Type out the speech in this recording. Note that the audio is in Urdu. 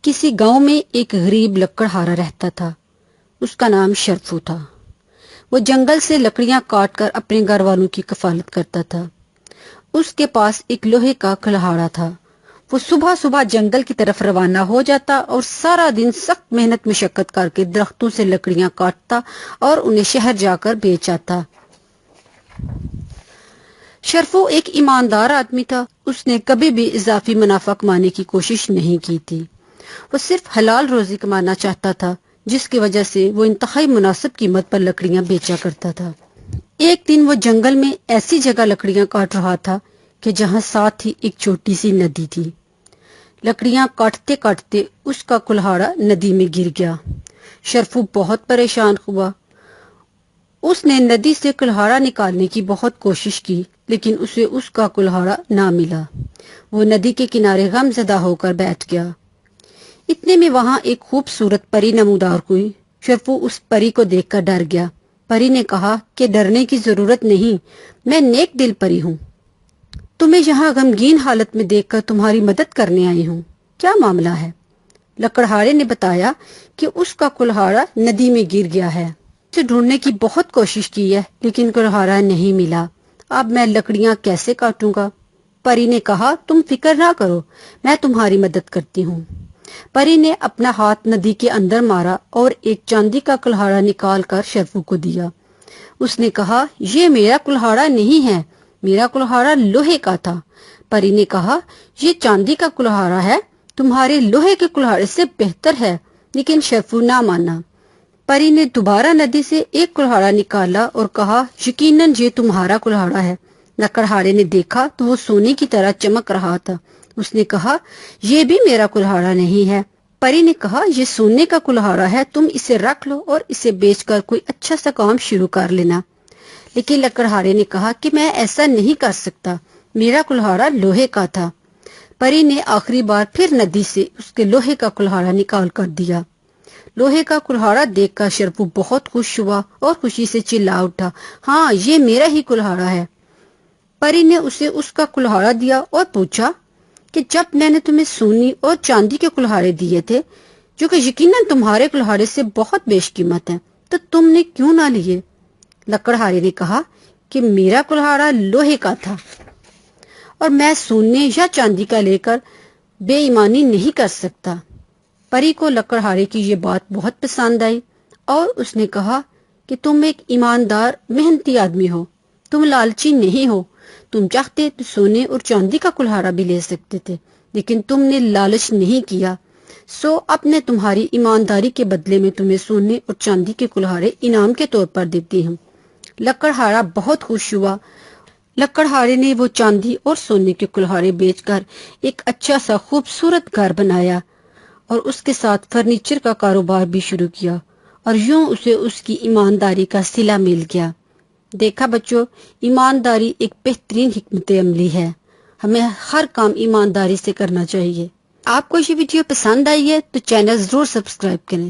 کسی گاؤں میں ایک غریب لکڑہارا رہتا تھا۔ اس کا نام شرفو تھا۔ وہ جنگل سے لکڑیاں کاٹ کر اپنے گھر والوں کی کفالت کرتا تھا۔ اس کے پاس ایک لوہے کا کلہاڑا تھا۔ وہ صبح صبح جنگل کی طرف روانہ ہو جاتا اور سارا دن سخت محنت مشقت کر کے درختوں سے لکڑیاں کاٹتا اور انہیں شہر جا کر بیچ آتا۔ شرفو ایک ایماندار آدمی تھا۔ اس نے کبھی بھی اضافی منافع کمانے کی کوشش نہیں کی تھی۔ وہ صرف حلال روزی کمانا چاہتا تھا، جس کی وجہ سے وہ انتہائی مناسب قیمت پر لکڑیاں بیچا کرتا تھا۔ ایک دن وہ جنگل میں ایسی جگہ لکڑیاں کاٹ رہا تھا کہ جہاں ساتھ ہی ایک چھوٹی سی ندی تھی۔ لکڑیاں کاٹتے کاٹتے اس کا کلہاڑا ندی میں گر گیا۔ شرفو بہت پریشان ہوا۔ اس نے ندی سے کلہاڑا نکالنے کی بہت کوشش کی، لیکن اسے اس کا کلہاڑا نہ ملا۔ وہ ندی کے کنارے غم زدہ ہو کر بیٹھ گیا۔ اتنے میں وہاں ایک خوبصورت پری نمودار ہوئی۔ شرفو اس پری کو دیکھ کر ڈر گیا۔ پری نے کہا کہ ڈرنے کی ضرورت نہیں، میں نیک دل پری ہوں۔ تمہیں یہاں غمگین حالت میں دیکھ کر تمہاری مدد کرنے آئی ہوں۔ کیا معاملہ ہے؟ لکڑہارے نے بتایا کہ اس کا کلہاڑا ندی میں گر گیا ہے۔ اسے ڈھونڈنے کی بہت کوشش کی ہے، لیکن کلہاڑا نہیں ملا۔ اب میں لکڑیاں کیسے کاٹوں گا؟ پری نے کہا تم فکر نہ کرو، میں تمہاری مدد کرتی ہوں۔ پری نے اپنا ہاتھ ندی کے اندر مارا اور ایک چاندی کا کلہاڑا نکال کر شرفو کو دیا۔ اس نے کہا یہ میرا کلہاڑا نہیں ہے، میرا کلہاڑا لوہے کا تھا۔ پری نے کہا یہ چاندی کا کلہاڑا ہے، تمہارے لوہے کے کلہاڑے سے بہتر ہے، لیکن شرفو نہ مانا۔ پری نے دوبارہ ندی سے ایک کلہاڑا نکالا اور کہا یقیناً یہ تمہارا کلہاڑا ہے۔ لکڑہارے نے دیکھا تو وہ سونے کی طرح چمک رہا تھا۔ اس نے کہا یہ بھی میرا کلہاڑا نہیں ہے۔ پری نے کہا یہ سونے کا کلہاڑا ہے، تم اسے رکھ لو اور اسے بیچ کر کوئی اچھا سا کام شروع کر لینا۔ لیکن لکڑہارے نے کہا کہ میں ایسا نہیں کر سکتا، میرا کلہاڑا لوہے کا تھا۔ پری نے آخری بار پھر ندی سے اس کے لوہے کا کلہاڑا نکال کر دیا۔ لوہے کا کلہاڑا دیکھ کر شرفو بہت خوش ہوا اور خوشی سے چلا اٹھا، ہاں یہ میرا ہی کلہاڑا ہے۔ پری نے اسے اس کا کلہاڑا دیا اور پوچھا کہ جب میں نے تمہیں سونی اور چاندی کے کلہاڑے دیے تھے، جو کہ یقیناً تمہارے کلہاڑے سے بہت بیش قیمت ہیں، تو تم نے کیوں نہ لیے؟ لکڑہارے نے کہا کہ میرا کلہاڑا لوہے کا تھا اور میں سونے یا چاندی کا لے کر بے ایمانی نہیں کر سکتا۔ پری کو لکڑہارے کی یہ بات بہت پسند آئی اور اس نے کہا کہ تم ایک ایماندار محنتی آدمی ہو، تم لالچی نہیں ہو، تم چاہتے تو سونے اور چاندی کا کلہاڑا بھی لے سکتے تھے، لیکن تم نے لالچ نہیں کیا، سو اب میں تمہاری ایمانداری کے بدلے میں تمہیں سونے اور چاندی کے کلہاڑے انعام کے طور پر دیتی ہوں۔ لکڑہارا بہت خوش ہوا۔ لکڑہارے نے وہ چاندی اور سونے کے کلہاڑے بیچ کر ایک اچھا سا خوبصورت گھر بنایا اور اس کے ساتھ فرنیچر کا کاروبار بھی شروع کیا، اور یوں اسے اس کی ایمانداری کا صلہ مل گیا۔ دیکھا بچوں، ایمانداری ایک بہترین حکمت عملی ہے۔ ہمیں ہر کام ایمانداری سے کرنا چاہیے۔ آپ کو یہ ویڈیو پسند آئی ہے تو چینل ضرور سبسکرائب کریں۔